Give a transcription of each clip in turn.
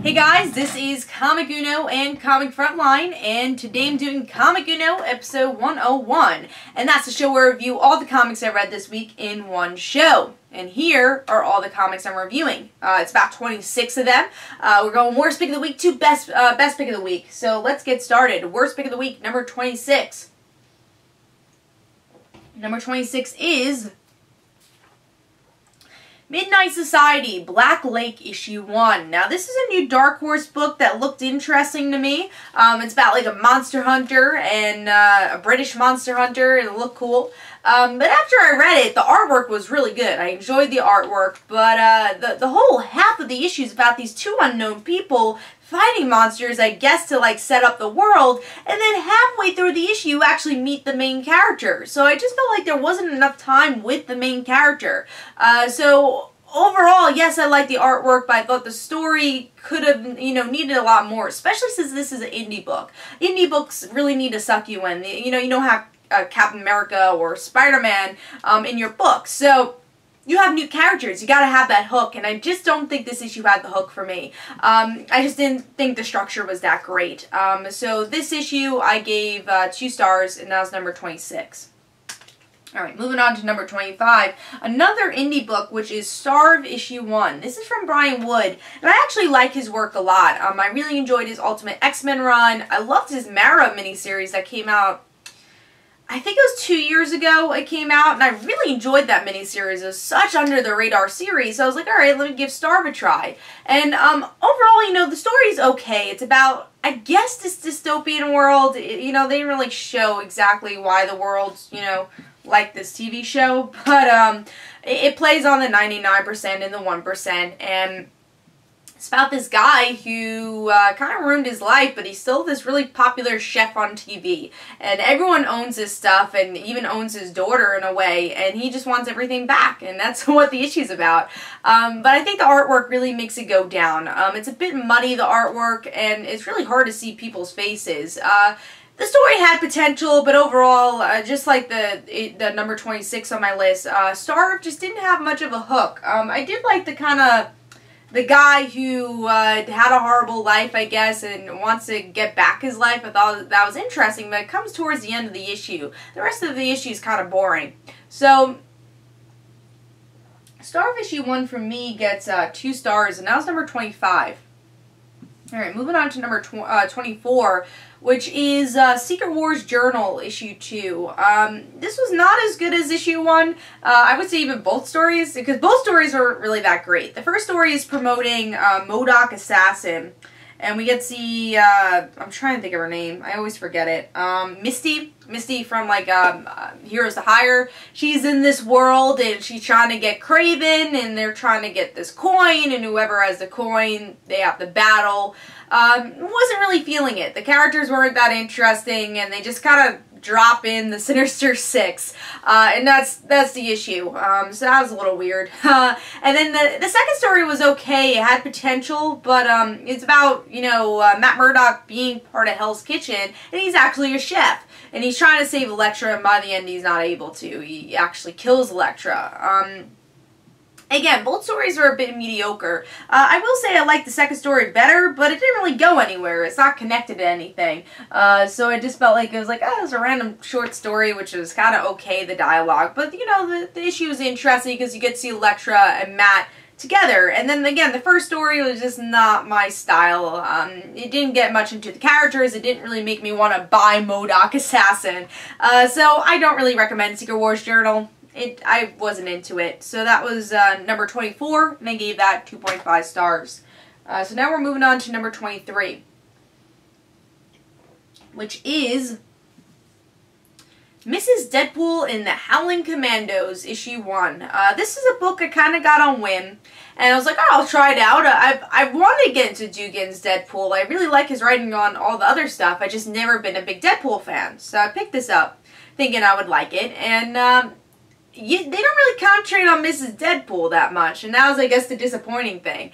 Hey guys, this is Comic Uno and Comic Frontline, and today I'm doing Comic Uno episode 101, and that's the show where I review all the comics I read this week in one show. And here are all the comics I'm reviewing. It's about 26 of them. We're going worst pick of the week to best pick of the week. So let's get started. Worst pick of the week, number 26. Number 26 is Midnight Society, Black Lake, issue 1. Now, this is a new Dark Horse book that looked interesting to me. It's about like a monster hunter and a British monster hunter, and it looked cool. But after I read it, the artwork was really good. I enjoyed the artwork, but the whole half of the issue is about these two unknown people fighting monsters, I guess, to like set up the world, and then halfway through the issue you actually meet the main character. So I just felt like there wasn't enough time with the main character. So overall, yes, I like the artwork, but I thought the story could have, needed a lot more, especially since this is an indie book. Indie books really need to suck you in. You don't have Captain America or Spider-Man in your book. So you have new characters. You gotta have that hook, and I just don't think this issue had the hook for me. I just didn't think the structure was that great. So this issue I gave 2 stars, and that was number 26. Alright, moving on to number 25. Another indie book, which is Starve issue 1. This is from Brian Wood, and I actually like his work a lot. I really enjoyed his Ultimate X-Men run. I loved his Mara miniseries that came out, I think it was 2 years ago it came out, and I really enjoyed that miniseries. It was such under-the-radar series, so I was like, alright, let me give Starve a try. And overall, the story's okay. It's about, I guess, this dystopian world. They didn't really show exactly why the world's, like this TV show, but it plays on the 99% and the 1%, and it's about this guy who kind of ruined his life, but he's still this really popular chef on TV. And everyone owns his stuff, and even owns his daughter in a way, and he just wants everything back, and that's what the issue's about. But I think the artwork really makes it go down. It's a bit muddy, the artwork, and it's really hard to see people's faces. The story had potential, but overall, just like the number 26 on my list, Starve just didn't have much of a hook. I did like the guy who had a horrible life, I guess, and wants to get back his life. I thought that was interesting, but it comes towards the end of the issue. The rest of the issue is kind of boring. So, Starve issue 1 from me gets 2 stars, and that was number 25. Alright, moving on to number 24, which is Secret Wars Journal, issue 2. This was not as good as issue 1. I would say even both stories, because both stories are really that great. The first story is promoting MODOK Assassin, and we get to see, I'm trying to think of her name, I always forget it, Misty from, like, Heroes to Hire. She's in this world, and she's trying to get Kraven, and they're trying to get this coin, and whoever has the coin, they have to battle. Wasn't really feeling it. The characters weren't that interesting, and they just kind of drop in the Sinister Six, and that's the issue. So that was a little weird. And then the second story was okay. It had potential, but it's about, Matt Murdock being part of Hell's Kitchen, and he's actually a chef. And he's trying to save Elektra, and by the end he's not able to. He actually kills Elektra. Again, both stories are a bit mediocre. I will say I like the second story better, but it didn't really go anywhere. It's not connected to anything. So I just felt like it was like, oh, it was a random short story, which was kind of okay, the dialogue. But, the issue is interesting because you get to see Elektra and Matt together. And then again, the first story was just not my style. It didn't get much into the characters. It didn't really make me want to buy MODOK Assassin. So I don't really recommend Secret Wars Journal. I wasn't into it. So that was number 24, and I gave that 2.5 stars. So now we're moving on to number 23, which is Mrs. Deadpool in the Howling Commandos, issue 1. This is a book I kind of got on whim, and I was like, oh, I'll try it out. I wanted to get into Dugan's Deadpool. I really like his writing on all the other stuff. I just never been a big Deadpool fan. So I picked this up thinking I would like it, and they don't really concentrate on Mrs. Deadpool that much, and that was, I guess, the disappointing thing.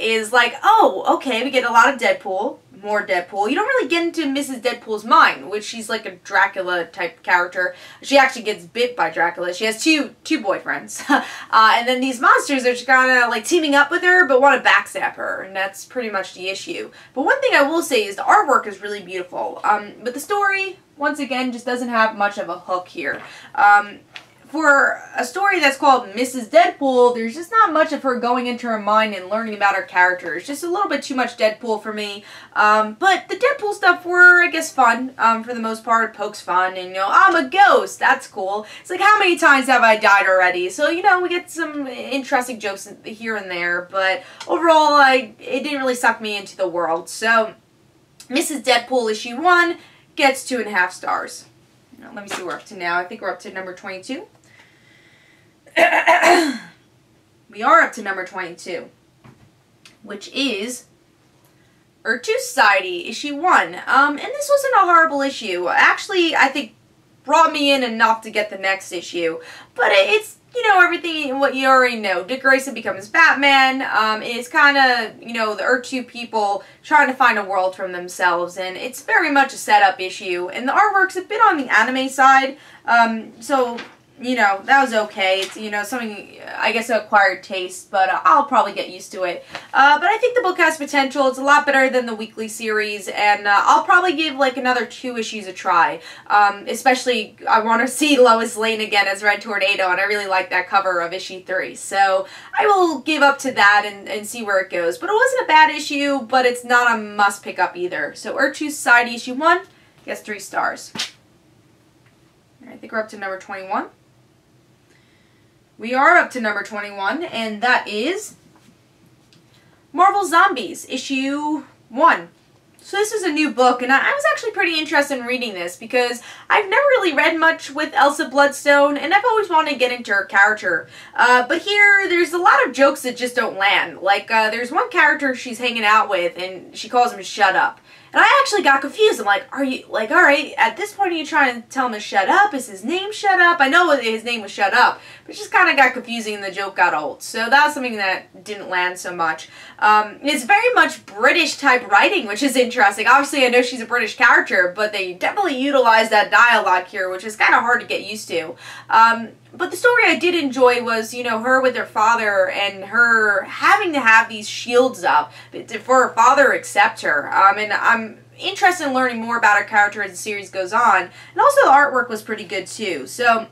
Is like, oh, okay, we get a lot of Deadpool, more Deadpool. You don't really get into Mrs. Deadpool's mind, which she's like a Dracula type character. She actually gets bit by Dracula. She has two boyfriends. And then these monsters are just kind of like teaming up with her but want to backstab her, and that's pretty much the issue. But one thing I will say is the artwork is really beautiful. But the story, once again, just doesn't have much of a hook here. For a story that's called Mrs. Deadpool, there's just not much of her going into her mind and learning about her character. It's just a little bit too much Deadpool for me. But the Deadpool stuff were, I guess, fun for the most part. Poke's fun, and, you know, I'm a ghost. That's cool. It's like, how many times have I died already? So, you know, we get some interesting jokes here and there. But overall, it didn't really suck me into the world. So, Mrs. Deadpool issue 1 gets 2.5 stars. Now, let me see what we're up to now. I think we're up to number 22. We are up to number 22, which is Earth 2 Society, issue 1. And this wasn't a horrible issue. Actually, I think brought me in enough to get the next issue. But it's, you know, everything what you already know. Dick Grayson becomes Batman. It's kind of, you know, the Earth 2 people trying to find a world from themselves. And it's very much a setup issue. And the artwork's a bit on the anime side. So, you know, that was okay. It's, you know, something, I guess, an acquired taste, but I'll probably get used to it. But I think the book has potential. It's a lot better than the weekly series, and I'll probably give, like, another 2 issues a try. Especially, I want to see Lois Lane again as Red Tornado, and I really like that cover of issue 3. So, I will give up to that and see where it goes. But it wasn't a bad issue, but it's not a must pick up either. So, Earth 2 Society issue 1 gets 3 stars. I think we're up to number 21. We are up to number 21, and that is Marvel Zombies, issue 1. So this is a new book, and I was actually pretty interested in reading this because I've never really read much with Elsa Bloodstone, and I've always wanted to get into her character. But here, there's a lot of jokes that just don't land. Like, there's one character she's hanging out with, and she calls him Shut Up. And I actually got confused. I'm like, are you, like, alright, at this point are you trying to tell him to shut up? Is his name Shut Up? I know his name was Shut Up, but it just kind of got confusing and the joke got old. So that was something that didn't land so much. It's very much British type writing, which is interesting. Obviously, I know she's a British character, but they definitely utilize that dialogue here, which is kind of hard to get used to. But the story I did enjoy was, you know, her with her father and her having to have these shields up for her father to accept her. And I'm interested in learning more about her character as the series goes on. And also the artwork was pretty good too. So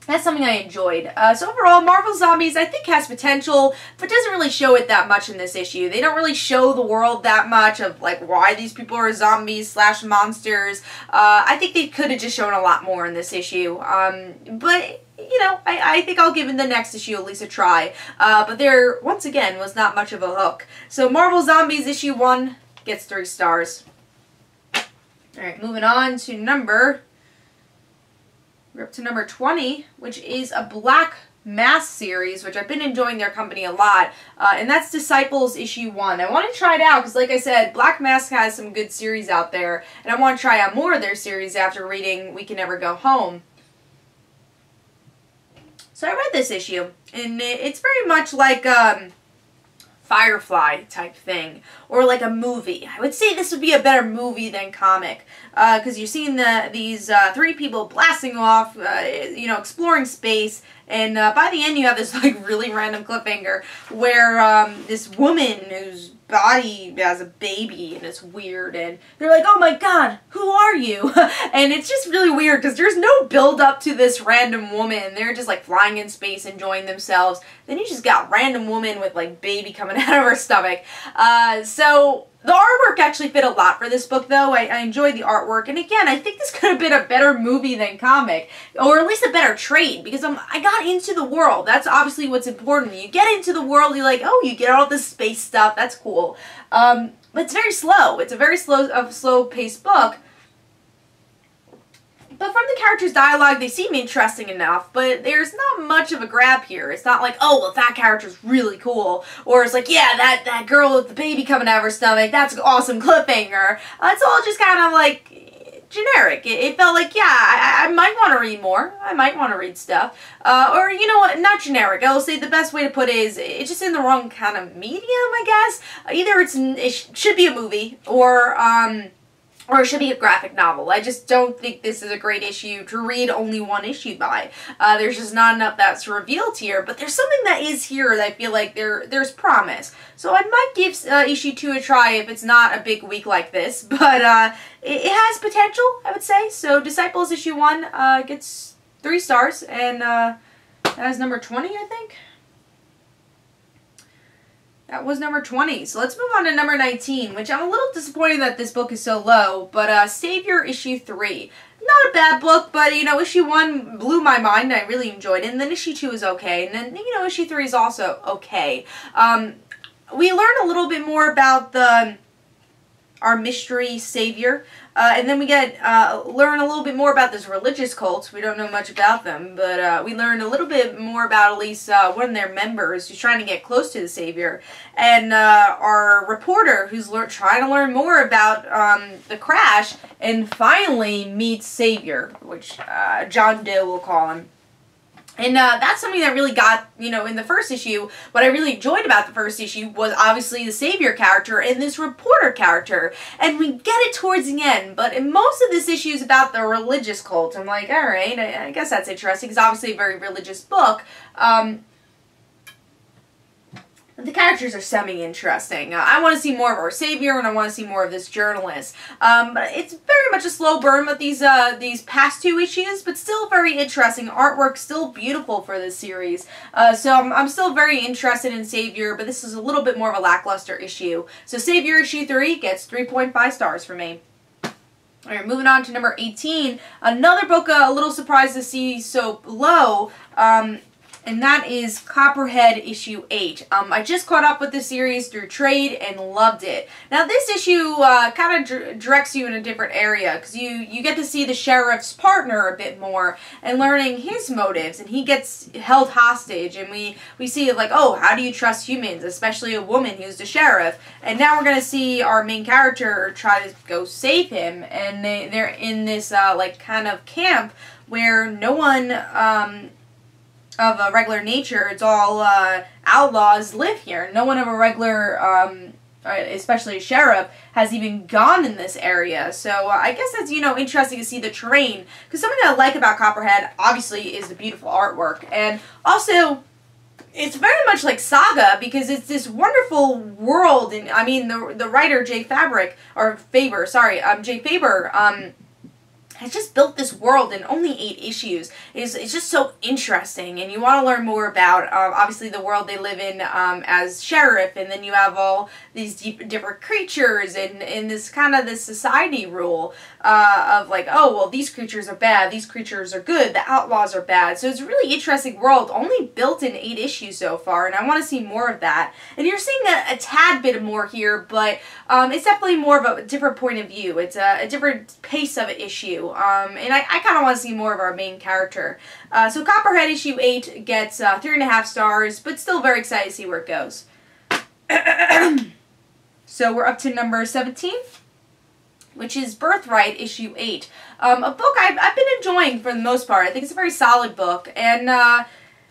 that's something I enjoyed. So overall, Marvel Zombies I think has potential, but doesn't really show it that much in this issue. They don't really show the world that much of like why these people are zombies / monsters. I think they could have just shown a lot more in this issue. But you know, I think I'll give the next issue at least a try. But there, once again, was not much of a hook. So Marvel Zombies issue 1 gets 3 stars. Alright, moving on to we're up to number 20, which is a Black Mass series, which I've been enjoying their company a lot, and that's Disciples issue 1. I want to try it out because, like I said, Black Mask has some good series out there, and I want to try out more of their series after reading We Can Never Go Home. So I read this issue, and it's very much like Firefly type thing, or like a movie. I would say this would be a better movie than comic, because you're seeing these 3 people blasting off, you know, exploring space, and by the end you have this like really random cliffhanger where this woman who's body has a baby and it's weird and they're like, oh my god, who are you? And it's just really weird because there's no build up to this random woman. They're just like flying in space enjoying themselves. Then you just got random woman with like baby coming out of her stomach. So the artwork actually fit a lot for this book though. I enjoyed the artwork, and again I think this could have been a better movie than comic, or at least a better trade, because I got into the world. That's obviously what's important. You get into the world, you're like, oh, you get all this space stuff, that's cool. But it's very slow. It's a very slow-paced book. But from the characters' dialogue, they seem interesting enough, but there's not much of a grab here. It's not like, oh, well, that character's really cool. Or it's like, yeah, that girl with the baby coming out of her stomach, that's an awesome cliffhanger. It's all just kind of like, generic. It felt like, yeah, I might want to read more. I might want to read stuff. Or, you know what, not generic. I will say the best way to put it is it's just in the wrong kind of medium, I guess. Either it should be a movie, or it should be a graphic novel. I just don't think this is a great issue to read only one issue by. There's just not enough that's revealed here, but there's something that is here that I feel like there's promise. So I might give issue 2 a try if it's not a big week like this, but it has potential, I would say. So Disciples issue 1 gets 3 stars, and that is number 20, I think. That was number 20. So let's move on to number 19, which I'm a little disappointed that this book is so low, but Savior issue 3. Not a bad book, but, you know, issue 1 blew my mind. I really enjoyed it, and then issue 2 is okay, and then, you know, issue 3 is also okay. We learn a little bit more about our mystery savior, and then we learn a little bit more about this religious cult. We don't know much about them, but we learn a little bit more about at least one of their members who's trying to get close to the savior, and our reporter who's trying to learn more about the crash, and finally meets Savior, which John Doe will call him. And that's something that really got, you know, in the first issue. What I really enjoyed about the first issue was obviously the Savior character and this reporter character. And we get it towards the end. But in most of this issue is about the religious cult. I'm like, alright, I guess that's interesting. It's obviously a very religious book. The characters are semi-interesting. I want to see more of our savior, and I want to see more of this journalist. But it's very much a slow burn with these past 2 issues, but still very interesting. Artwork still beautiful for this series. So I'm still very interested in Savior, but this is a little bit more of a lackluster issue. So Savior issue 3 gets 3.5 stars for me. Alright, moving on to number 18. Another book a little surprised to see so low. And that is Copperhead issue 8. I just caught up with the series through trade and loved it. Now this issue kind of directs you in a different area, because you get to see the sheriff's partner a bit more and learning his motives, and he gets held hostage, and we see like, oh, how do you trust humans, especially a woman who's the sheriff? And now we're going to see our main character try to go save him, and they're in this like kind of camp where no one of a regular nature, it's all outlaws live here. No one of a regular, especially a sheriff, has even gone in this area. So I guess that's, you know, interesting to see the terrain. Because something that I like about Copperhead, obviously, is the beautiful artwork. And also, it's very much like Saga, because it's this wonderful world. And I mean, the writer, Jay Faber, has just built this world in only 8 issues. It's just so interesting, and you want to learn more about, obviously, the world they live in as sheriff, and then you have all these different creatures, and this kind of this society rule of like, oh, well, these creatures are bad, these creatures are good, the outlaws are bad. So it's a really interesting world, only built in 8 issues so far, and I want to see more of that. And you're seeing a tad bit more here, but it's definitely more of a different point of view. It's a different pace of an issue. And I kind of want to see more of our main character. So Copperhead issue 8 gets 3.5 stars, but still very excited to see where it goes. So we're up to number 17, which is Birthright issue 8. A book I've been enjoying for the most part. I think it's a very solid book, and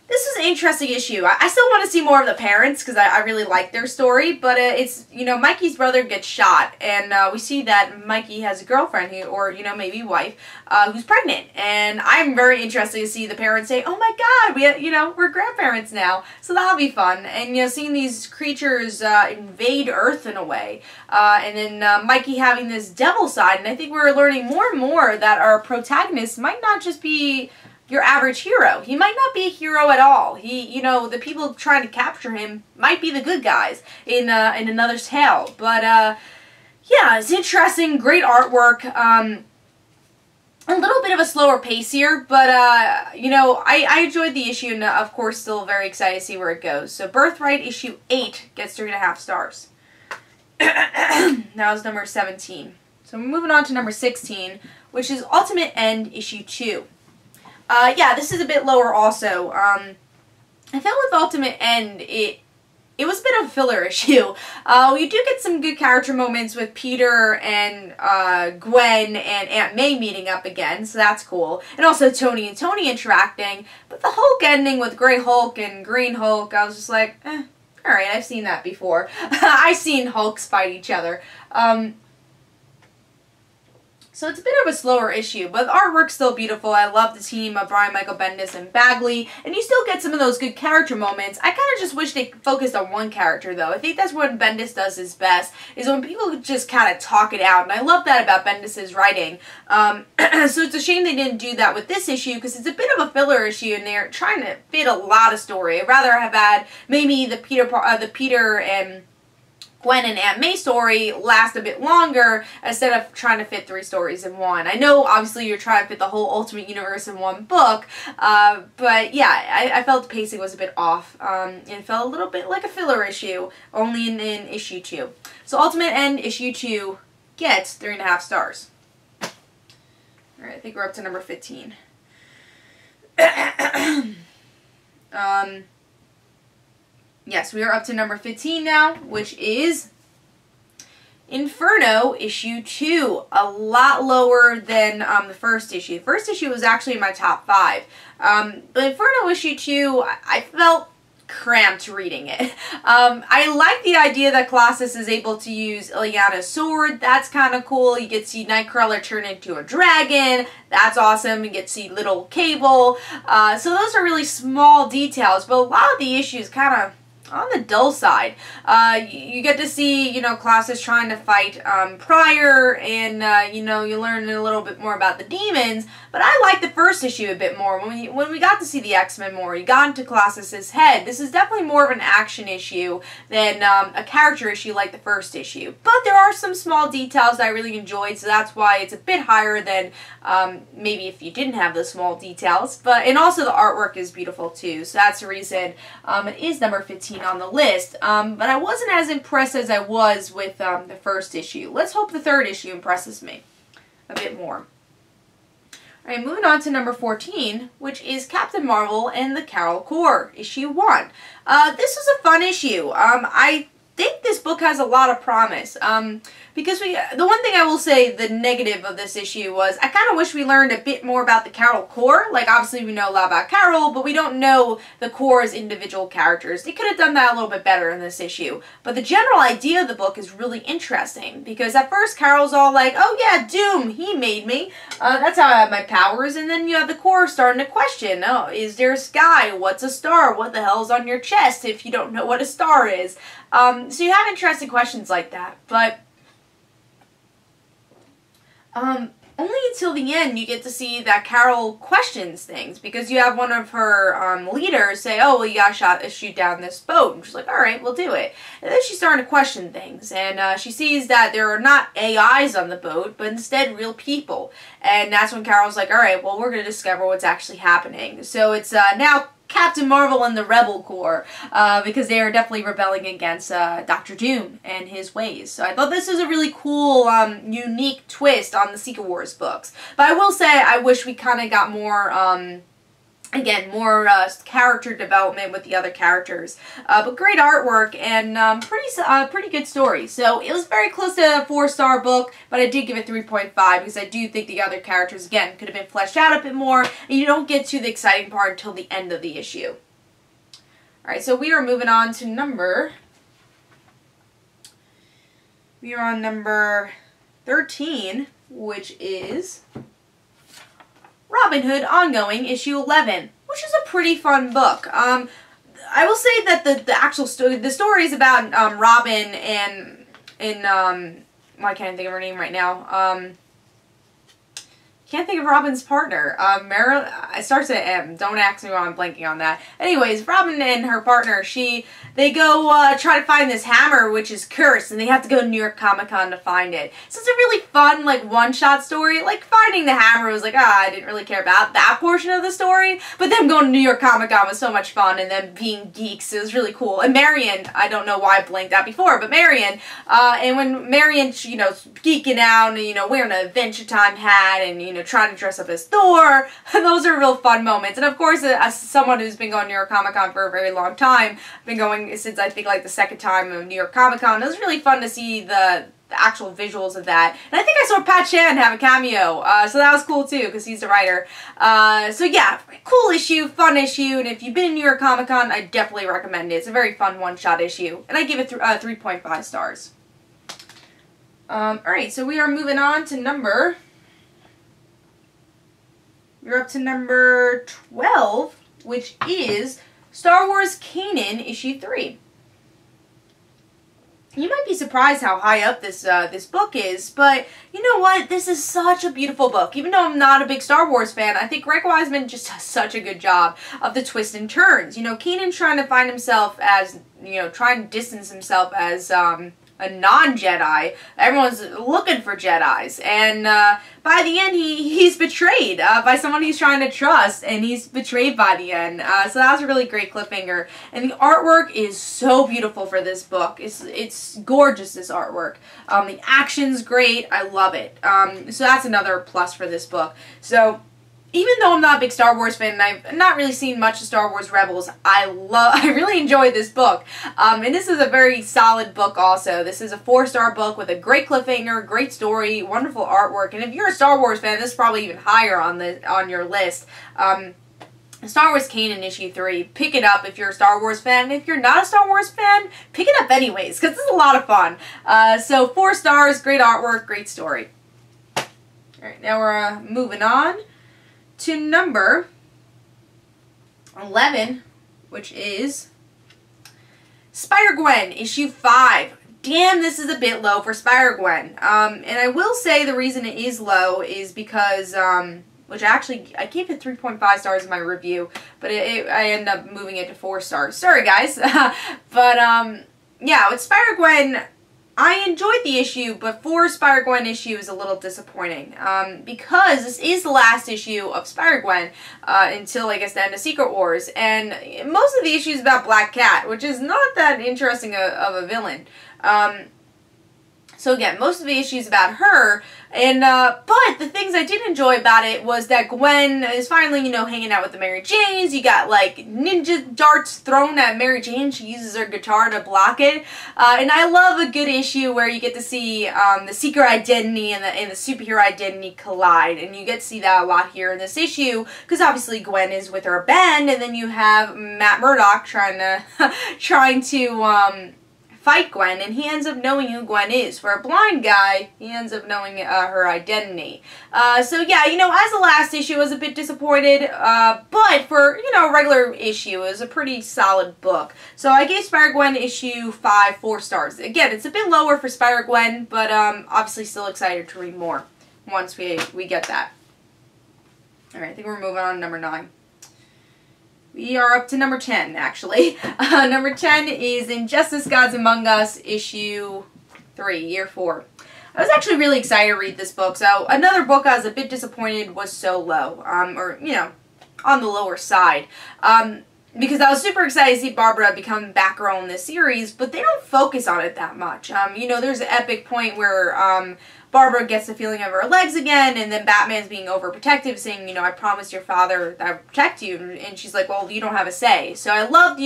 this is an interesting issue. I still want to see more of the parents, because I really like their story, but it's, you know, Mikey's brother gets shot, and we see that Mikey has a girlfriend, or, you know, maybe wife, who's pregnant, and I'm very interested to see the parents say, oh my god, we're grandparents now, so that'll be fun. And, you know, seeing these creatures invade Earth in a way, and then Mikey having this devil side, and I think we're learning more and more that our protagonist might not just be your average hero. He might not be a hero at all. You know, the people trying to capture him might be the good guys in another tale. But, yeah, it's interesting, great artwork. A little bit of a slower pace here, but, you know, I enjoyed the issue, and, of course, still very excited to see where it goes. So, Birthright issue 8 gets 3.5 stars. Now is number 17. So, we're moving on to number 16, which is Ultimate End issue 2. Yeah, this is a bit lower also. I felt with Ultimate End, it it was a bit of a filler issue. We do get some good character moments with Peter and Gwen and Aunt May meeting up again, so that's cool. And also Tony and Tony interacting. But the Hulk ending with Grey Hulk and Green Hulk, I was just like, alright, I've seen that before. I've seen Hulks fight each other. So it's a bit of a slower issue, but the artwork's still beautiful. I love the team of Brian Michael Bendis and Bagley, and you still get some of those good character moments. I kind of just wish they focused on one character, though. I think that's what Bendis does his best, is when people just kind of talk it out, and I love that about Bendis' writing. So it's a shame they didn't do that with this issue, because it's a bit of a filler issue, and they're trying to fit a lot of story. I'd rather have had maybe the Peter and Gwen and Aunt May story last a bit longer instead of trying to fit 3 stories in one. I know, obviously, you're trying to fit the whole Ultimate Universe in one book, but yeah, I felt the pacing was a bit off. It felt a little bit like a filler issue, only in issue 2. So Ultimate End issue 2 gets 3.5 stars. Alright, I think we're up to number 15. Yes, we are up to number 15 now, which is Inferno issue 2. A lot lower than the first issue. The first issue was actually in my top 5. But Inferno issue 2, I felt cramped reading it. I like the idea that Colossus is able to use Illyana's sword. That's kind of cool. You get to see Nightcrawler turn into a dragon. That's awesome. You get to see Little Cable. So those are really small details, but a lot of the issues kind of on the dull side. You get to see, you know, Colossus trying to fight Pryor, and, you know, you learn a little bit more about the demons, but I like the first issue a bit more. When we got to see the X-Men more, you got into Colossus's head. This is definitely more of an action issue than a character issue like the first issue. But there are some small details that I really enjoyed, so that's why it's a bit higher than maybe if you didn't have the small details. And also the artwork is beautiful too, so that's the reason it is number 15 on the list, but I wasn't as impressed as I was with the first issue. Let's hope the third issue impresses me a bit more. Alright, moving on to number 14, which is Captain Marvel and the Carol Corps, issue 1. This was a fun issue. I think this book has a lot of promise. Because the one thing I will say, the negative of this issue was, I kind of wish we learned a bit more about the Carol Corps. Like, obviously we know a lot about Carol, but we don't know the Corps' individual characters. They could have done that a little bit better in this issue. But the general idea of the book is really interesting, because at first Carol's all like, oh yeah, Doom, he made me. That's how I have my powers. And then you have the Corps starting to question, oh, is there a sky? What's a star? What the hell's on your chest if you don't know what a star is? So you have interesting questions like that, but only until the end you get to see that Carol questions things, because you have one of her leaders say, oh, well, you gotta shoot down this boat, and she's like, alright, we'll do it. And then she's starting to question things, and she sees that there are not AIs on the boat, but instead real people. And that's when Carol's like, alright, well, we're gonna discover what's actually happening. So it's now Captain Marvel and the Rebel Corps, because they are definitely rebelling against Dr. Doom and his ways. So I thought this was a really cool, unique twist on the Secret Wars books. But I will say, I wish we kind of got more, again, more character development with the other characters. But great artwork and pretty good story. So it was very close to a 4-star book, but I did give it 3.5 because I do think the other characters, again, could have been fleshed out a bit more, and you don't get to the exciting part until the end of the issue. Alright, so we are moving on to number 13, which is Robin Hood Ongoing, issue 11, which is a pretty fun book. I will say that the actual story, the story is about Robin and I can't think of her name right now. Can't think of Robin's partner. It starts at M. Don't ask me why I'm blanking on that. Anyways, Robin and her partner, they go try to find this hammer, which is cursed, and they have to go to New York Comic-Con to find it. So it's a really fun, like, one-shot story. Like, finding the hammer was like, I didn't really care about that portion of the story. But them going to New York Comic-Con was so much fun, and them being geeks, it was really cool. And Marion, I don't know why I blanked out before, but Marion, and when Marion, you know, geeking out and, you know, wearing an Adventure Time hat and, you know, trying to dress up as Thor. Those are real fun moments. And of course, as someone who's been going to New York Comic Con for a very long time, I've been going since I think like the second time of New York Comic Con. It was really fun to see the actual visuals of that. And I think I saw Pat Chan have a cameo, so that was cool too, because he's the writer. So yeah, cool issue, fun issue, and if you've been in New York Comic Con, I definitely recommend it. It's a very fun one-shot issue, and I give it 3.5 stars. Alright, so we are moving on to we're up to number 12, which is Star Wars Kanan, issue 3. You might be surprised how high up this book is, but you know what? This is such a beautiful book. Even though I'm not a big Star Wars fan, I think Greg Weisman just does such a good job of the twists and turns. You know, Kanan's trying to find himself as, trying to distance himself as a non-Jedi. Everyone's looking for Jedis, and by the end he's betrayed by someone he's trying to trust, and he's betrayed by the end. So that was a really great cliffhanger, and the artwork is so beautiful for this book. It's gorgeous, this artwork. The action's great. I love it. So that's another plus for this book. So even though I'm not a big Star Wars fan and I've not really seen much of Star Wars Rebels, I really enjoyed this book. And this is a very solid book also. This is a 4-star book with a great cliffhanger, great story, wonderful artwork. And if you're a Star Wars fan, this is probably even higher on your list. Star Wars Kanan issue 3. Pick it up if you're a Star Wars fan. And if you're not a Star Wars fan, pick it up anyways, because this is a lot of fun. So 4 stars, great artwork, great story. Alright, now we're moving on to number 11, which is Spider-Gwen, issue 5. Damn, this is a bit low for Spider-Gwen. And I will say the reason it is low is because, which actually, I gave it 3.5 stars in my review, but I ended up moving it to 4 stars. Sorry, guys. But, yeah, with Spider-Gwen, I enjoyed the issue, but 4 Spider-Gwen issue is a little disappointing, because this is the last issue of Spider-Gwen until, I guess, the end of Secret Wars, and most of the issue is about Black Cat, which is not that interesting of a villain. So again, most of the issue is about her, and but the things I did enjoy about it was that Gwen is finally, hanging out with the Mary Janes. You got, like, ninja darts thrown at Mary Jane. She uses her guitar to block it. And I love a good issue where you get to see the secret identity and the superhero identity collide. And you get to see that a lot here in this issue, because obviously Gwen is with her band, and then you have Matt Murdock trying to fight Gwen, and he ends up knowing who Gwen is. For a blind guy, he ends up knowing her identity. So yeah, as the last issue, I was a bit disappointed, but for, a regular issue, it was a pretty solid book. So I gave Spider-Gwen issue 5 4 stars. Again, it's a bit lower for Spider-Gwen, but obviously still excited to read more once we get that. Alright, I think we're moving on to number 9. We are up to number 10, actually. Number 10 is Injustice Gods Among Us, issue 3, year 4. I was actually really excited to read this book. So another book I was a bit disappointed was so low, or, on the lower side. Because I was super excited to see Barbara become Batgirl in this series, but they don't focus on it that much. There's an epic point where Barbara gets the feeling of her legs again, and then Batman's being overprotective, saying, I promised your father that I would protect you, and she's like, well, you don't have a say. So I loved,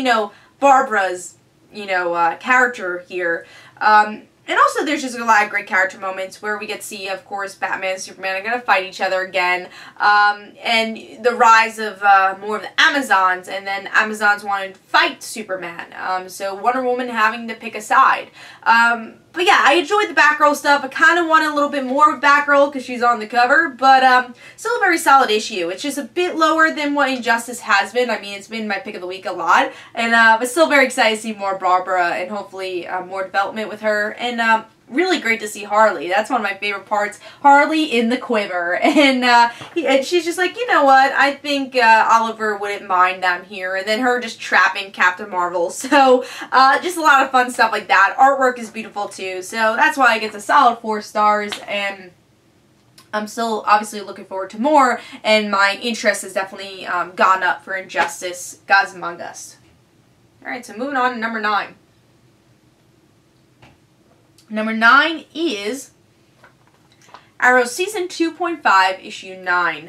Barbara's, character here. And also there's just a lot of great character moments where we get to see, of course, Batman and Superman are going to fight each other again, and the rise of more of the Amazons, and then Amazons wanting to fight Superman, so Wonder Woman having to pick a side. But yeah, I enjoyed the Batgirl stuff. I kind of wanted a little bit more of Batgirl because she's on the cover, but still a very solid issue. It's just a bit lower than what Injustice has been. I mean, it's been my pick of the week a lot, and but still very excited to see more Barbara and hopefully more development with her, and really great to see Harley. That's one of my favorite parts. Harley in the quiver. And she's just like, you know what? I think Oliver wouldn't mind them here. And then her just trapping Captain Marvel. So just a lot of fun stuff like that. Artwork is beautiful too. So that's why I get a solid 4 stars. And I'm still obviously looking forward to more. And my interest has definitely gone up for Injustice Gods Among Us. Alright, so moving on to number 9. Number 9 is Arrow Season 2.5, Issue 9.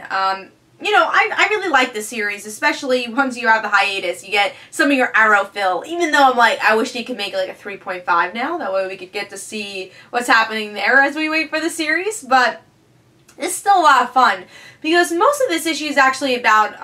You know, I really like this series, especially once you have the hiatus. You get some of your Arrow fill, even though I'm like, I wish they could make it like a 3.5 now. That way we could get to see what's happening there as we wait for the series. But it's still a lot of fun, because most of this issue is actually about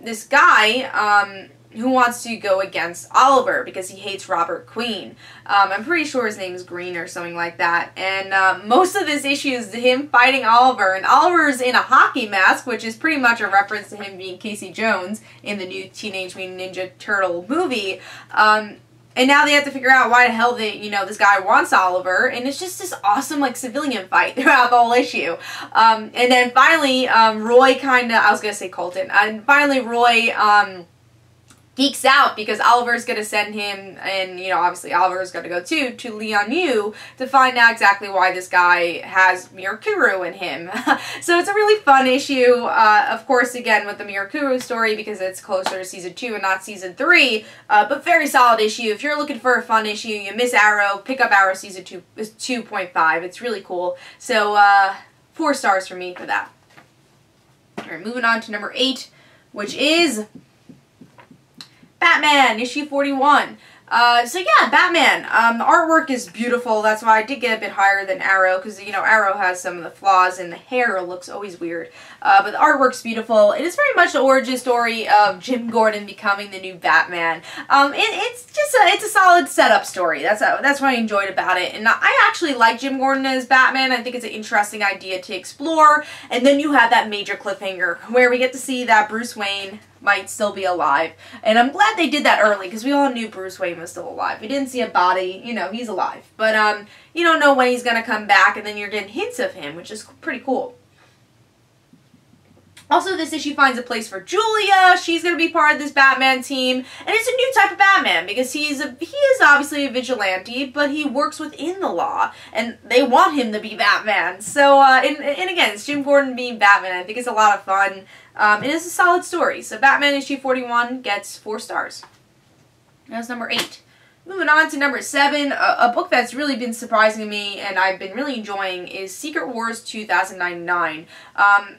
this guy who wants to go against Oliver because he hates Robert Queen. I'm pretty sure his name is Green or something like that. And most of this issue is him fighting Oliver. And Oliver's in a hockey mask, which is pretty much a reference to him being Casey Jones in the new Teenage Mutant Ninja Turtle movie. And now they have to figure out why the hell this guy wants Oliver, and it's just this awesome, like, civilian fight throughout the whole issue. And then finally, Roy I was gonna say Colton, and finally Roy, geeks out because Oliver's going to send him, and, you know, obviously Oliver's going to go too, to Lian-Yu to find out exactly why this guy has Mirakuru in him. So it's a really fun issue, of course, again, with the Mirakuru story because it's closer to Season 2 and not Season 3, but very solid issue. If you're looking for a fun issue, you miss Arrow, pick up Arrow Season 2.5. It's really cool. So, 4 stars for me for that. Alright, moving on to number 8, which is Batman, issue 41. So yeah, Batman. The artwork is beautiful. That's why I did get a bit higher than Arrow, because, you know, Arrow has some of the flaws, and the hair looks always weird. But the artwork's beautiful. It is very much the origin story of Jim Gordon becoming the new Batman. It's a solid setup story. That's what I enjoyed about it. And I actually like Jim Gordon as Batman. I think it's an interesting idea to explore. And then you have that major cliffhanger where we get to see that Bruce Wayne might still be alive. And I'm glad they did that early, because we all knew Bruce Wayne was still alive. We didn't see a body, you know, he's alive. But, you don't know when he's gonna come back, and then you're getting hints of him, which is pretty cool. Also, this issue finds a place for Julia. She's going to be part of this Batman team. And it's a new type of Batman, because he is obviously a vigilante, but he works within the law. And they want him to be Batman. So, and again, it's Jim Gordon being Batman. I think it's a lot of fun. It is a solid story. So Batman issue 41 gets 4 stars. That's number 8. Moving on to number 7, a book that's really been surprising me and I've been really enjoying is Secret Wars 2099.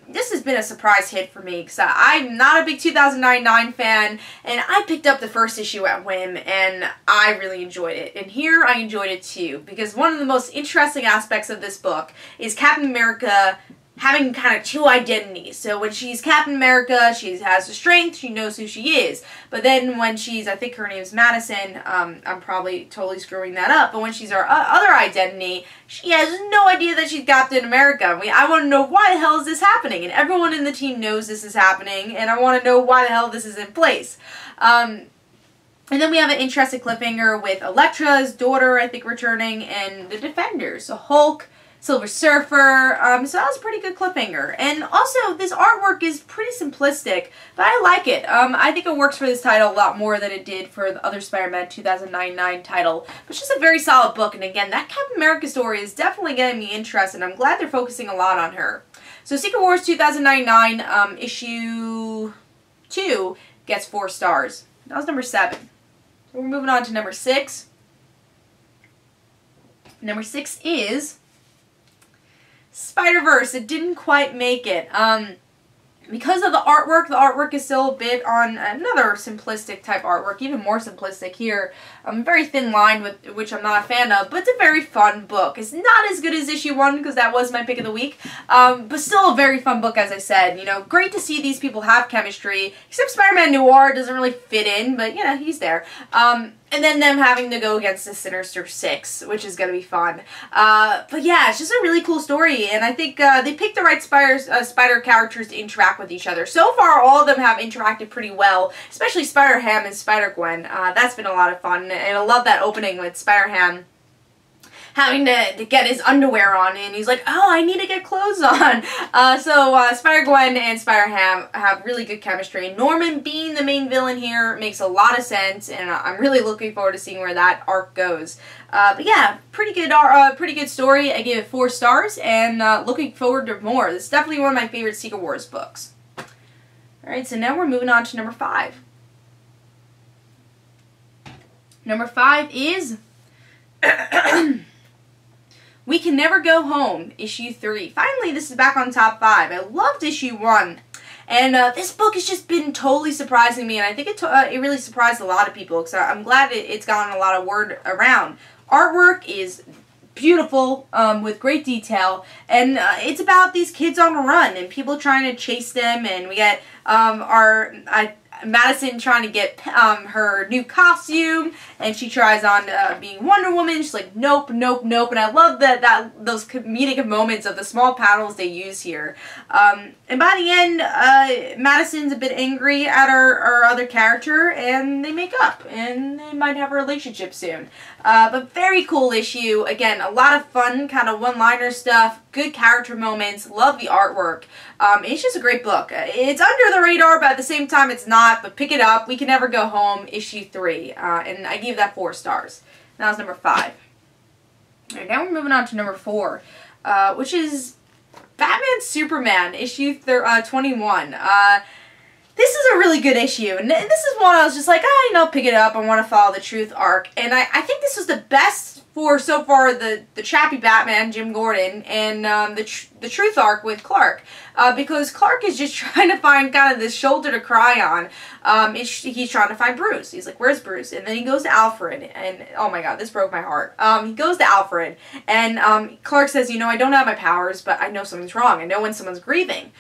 This has been a surprise hit for me because I'm not a big 2099 fan, and I picked up the first issue at whim and I really enjoyed it. And here I enjoyed it too, because one of the most interesting aspects of this book is Captain America having kind of 2 identities. So when she's Captain America, she has the strength, she knows who she is. But then when she's, I think her name's Madison, I'm probably totally screwing that up, but when she's her other identity, she has no idea that she's Captain America. I want to know why the hell is this happening, and everyone in the team knows this is happening, and I want to know why the hell this is in place. And then we have an interesting cliffhanger with Elektra's daughter, I think, returning, and the Defenders. So Hulk, Silver Surfer, so that was a pretty good cliffhanger. And also, this artwork is pretty simplistic, but I like it. I think it works for this title a lot more than it did for the other Spider-Man 2099 title. But it's just a very solid book, and again, that Captain America story is definitely getting me interested, and I'm glad they're focusing a lot on her. So Secret Wars 2099, issue 2 gets 4 stars. That was number 7. So we're moving on to number 6. Number 6 is Spider-Verse. It didn't quite make it. Because of the artwork is still a bit on another simplistic type artwork, even more simplistic here. Very thin line, which I'm not a fan of, but it's a very fun book. It's not as good as issue 1, because that was my pick of the week, but still a very fun book, as I said. You know, great to see these people have chemistry, except Spider-Man Noir doesn't really fit in, but, you know, he's there. And then them having to go against the Sinister Six, which is going to be fun. But yeah, it's just a really cool story, and I think they picked the right Spider characters to interact with each other. So far, all of them have interacted pretty well, especially Spider-Ham and Spider-Gwen. That's been a lot of fun, and I love that opening with Spider-Ham having to get his underwear on, and he's like, oh, I need to get clothes on. So Spider-Gwen and Spider-Ham have really good chemistry. Norman being the main villain here makes a lot of sense, and I'm really looking forward to seeing where that arc goes. But yeah, pretty good story. I gave it 4 stars, and looking forward to more. This is definitely one of my favorite Secret Wars books. Alright, so now we're moving on to number 5. Number 5 is We Can Never Go Home, issue 3. Finally, this is back on top 5. I loved issue 1. And this book has just been totally surprising me, and I think it really surprised a lot of people, so I'm glad it's gotten a lot of word around. Artwork is beautiful, with great detail, and it's about these kids on a run and people trying to chase them, and we get Madison trying to get her new costume, and she tries on being Wonder Woman. She's like, nope, nope, nope, and I love those comedic moments of the small panels they use here. And by the end, Madison's a bit angry at our other character, and they make up, and they might have a relationship soon. But very cool issue. Again, a lot of fun, kind of one-liner stuff, good character moments, love the artwork. It's just a great book. It's under the radar, but at the same time it's not, but pick it up. We Can Never Go Home, issue 3. And I gave that 4 stars. That was number 5. Alright, now we're moving on to number 4, which is Batman Superman, issue 21. This is a really good issue, and this is one I was just like, pick it up, I want to follow the Truth arc, and I think this was the best for, so far, the Chappie Batman, Jim Gordon, and the Truth arc with Clark, because Clark is just trying to find kind of this shoulder to cry on. He's trying to find Bruce. He's like, where's Bruce? And then he goes to Alfred, and oh my god, this broke my heart. He goes to Alfred, and Clark says, I don't have my powers, but I know something's wrong. I know when someone's grieving.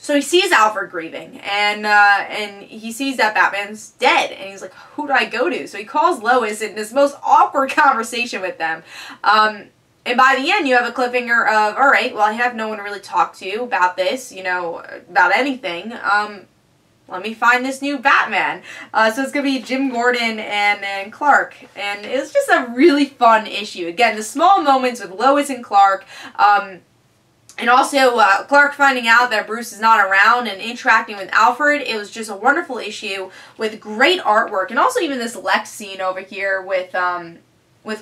So he sees Alfred grieving, and he sees that Batman's dead, and he's like, who do I go to? So he calls Lois in this most awkward conversation with them. And by the end, you have a cliffhanger of, alright, well, I have no one to really talk to about this, about anything. Let me find this new Batman. So it's going to be Jim Gordon and Clark. And it was just a really fun issue. Again, the small moments with Lois and Clark, and also, Clark finding out that Bruce is not around and interacting with Alfred. It was just a wonderful issue with great artwork. And also even this Lex scene over here with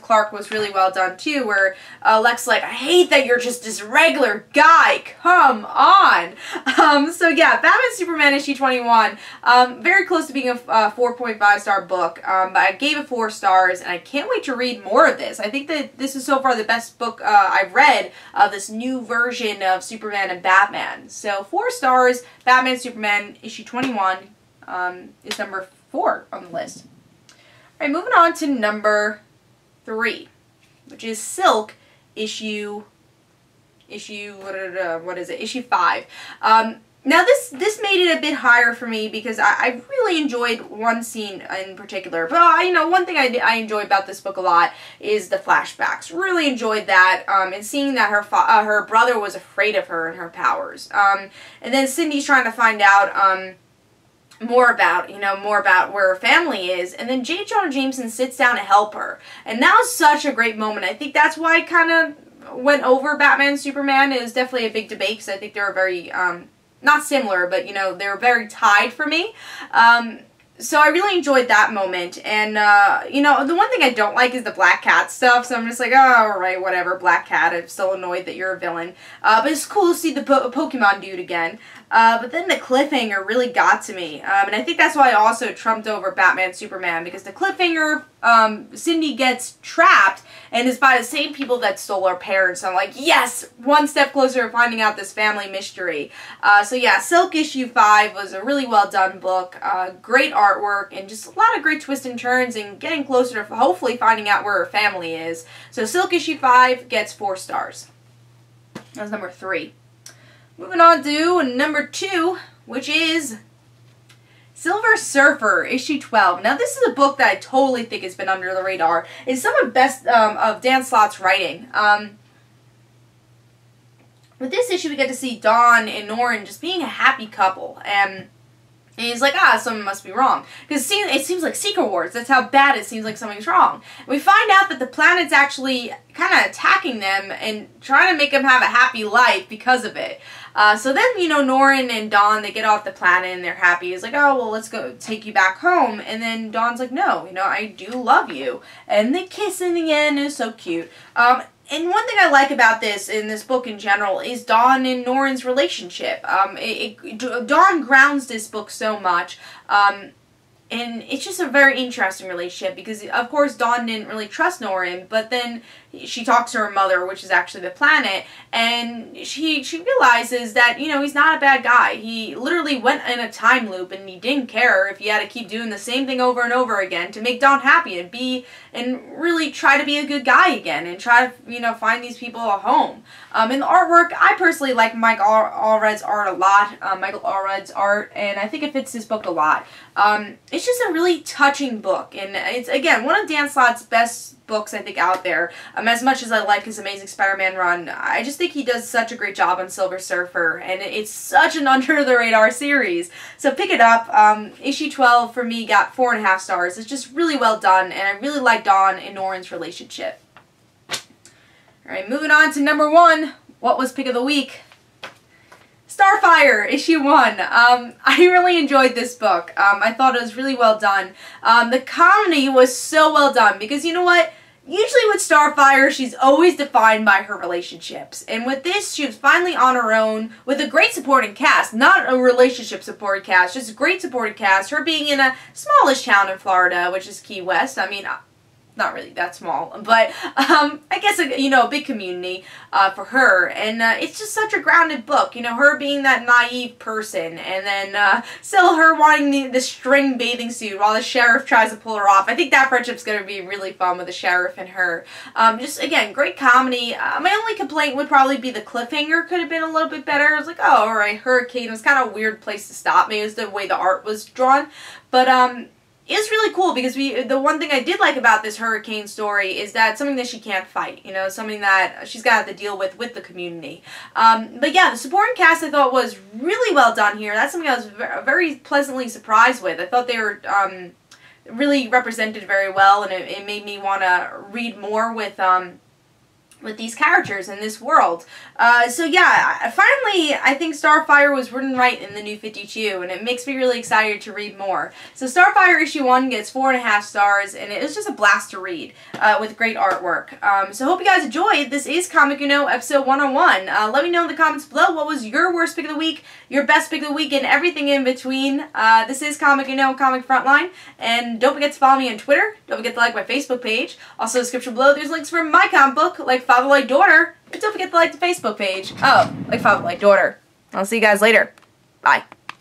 Clark was really well done too, where Lex is like, I hate that you're just this regular guy. Come on. So yeah, Batman Superman issue 21. Very close to being a 4.5 star book. But I gave it 4 stars, and I can't wait to read more of this. I think that this is so far the best book I've read of this new version of Superman and Batman. So 4 stars, Batman Superman issue 21 is number 4 on the list. Alright, moving on to number 3, which is Silk issue 5. Now this made it a bit higher for me because I really enjoyed one scene in particular. But one thing I enjoy about this book a lot is the flashbacks. Really enjoyed that, and seeing that her brother was afraid of her and her powers. And then Cindy's trying to find out more about where her family is, and then J. Jonah Jameson sits down to help her, and that was such a great moment. I think that's why it kind of went over Batman Superman. It was definitely a big debate because I think they were very not similar, but they were very tied for me. So I really enjoyed that moment, and the one thing I don't like is the Black Cat stuff, so I'm just like, oh, alright, whatever, Black Cat, I'm still annoyed that you're a villain. But it's cool to see the Pokemon dude again. But then the cliffhanger really got to me, and I think that's why I also trumped over Batman Superman, because the cliffhanger, Cindy gets trapped, and is by the same people that stole her parents. So I'm like, yes, one step closer to finding out this family mystery. So yeah, Silk issue 5 was a really well done book, great artwork, and just a lot of great twists and turns, and getting closer to hopefully finding out where her family is. So Silk issue 5 gets 4 stars. That's number 3. Moving on to number 2, which is Silver Surfer, issue 12. Now, this is a book that I totally think has been under the radar. It's some of the best of Dan Slott's writing. With this issue, we get to see Dawn and Norrin just being a happy couple. And he's like, something must be wrong. Because it seems like Secret Wars. That's how bad it seems like something's wrong. And we find out that the planet's actually kind of attacking them and trying to make them have a happy life because of it. So then, Norrin and Dawn, they get off the planet and they're happy. It's like, oh, well, let's go take you back home. And then Dawn's like, no, I do love you. And they kiss in the end. It's so cute. And one thing I like about in this book in general, is Dawn and Norrin's relationship. Dawn grounds this book so much. And it's just a very interesting relationship because, of course, Dawn didn't really trust Norrin, but then she talks to her mother, which is actually the planet, and she realizes that, you know, he's not a bad guy. He literally went in a time loop, and he didn't care if he had to keep doing the same thing over and over again to make Dawn happy and really try to be a good guy again and try to, you know, find these people a home. In the artwork, I personally like Mike Allred's art a lot, Michael Allred's art, and I think it fits this book a lot. It's just a really touching book, and it's, again, one of Dan Slott's best books, I think, out there. As much as I like his Amazing Spider-Man run, I just think he does such a great job on Silver Surfer, and it's such an under-the-radar series. So pick it up. Issue 12, for me, got 4.5 stars. It's just really well done, and I really like Dawn and Norrin's relationship. Alright, moving on to number 1. What was pick of the week? Starfire, issue 1. I really enjoyed this book. I thought it was really well done. The comedy was so well done because, you know what? Usually with Starfire, she's always defined by her relationships. And with this, she was finally on her own with a great supporting cast. Not a relationship supporting cast, just a great supporting cast. Her being in a smallish town in Florida, which is Key West. I mean, not really that small, but I guess, you know, a big community for her, and it's just such a grounded book, you know, her being that naive person, and then still her wanting the string bathing suit while the sheriff tries to pull her off. I think that friendship's going to be really fun with the sheriff and her. Just, again, great comedy. My only complaint would probably be the cliffhanger could have been a little bit better. I was like, oh, alright, Hurricane was kind of a weird place to stop. Maybe it was the way the art was drawn, but it's really cool because the one thing I did like about this Hurricane story is that something that she can't fight, you know, something that she's got to deal with the community. But yeah, the supporting cast I thought was really well done here. That's something I was very pleasantly surprised with. I thought they were really represented very well, and it made me want to read more with these characters in this world. So yeah, finally, I think Starfire was written right in the New 52, and it makes me really excited to read more. So Starfire issue 1 gets 4.5 stars, and it was just a blast to read, with great artwork. So hope you guys enjoyed. This is Comic Uno episode 101. Let me know in the comments below what was your worst pick of the week, your best pick of the week, and everything in between. This is Comic Uno, Comic Frontline, and don't forget to follow me on Twitter. Don't forget to like my Facebook page. Also, in the description below, there's links for my comic book, like Father Like Daughter. And don't forget to like the Facebook page. Oh, like Father Like Daughter. I'll see you guys later. Bye.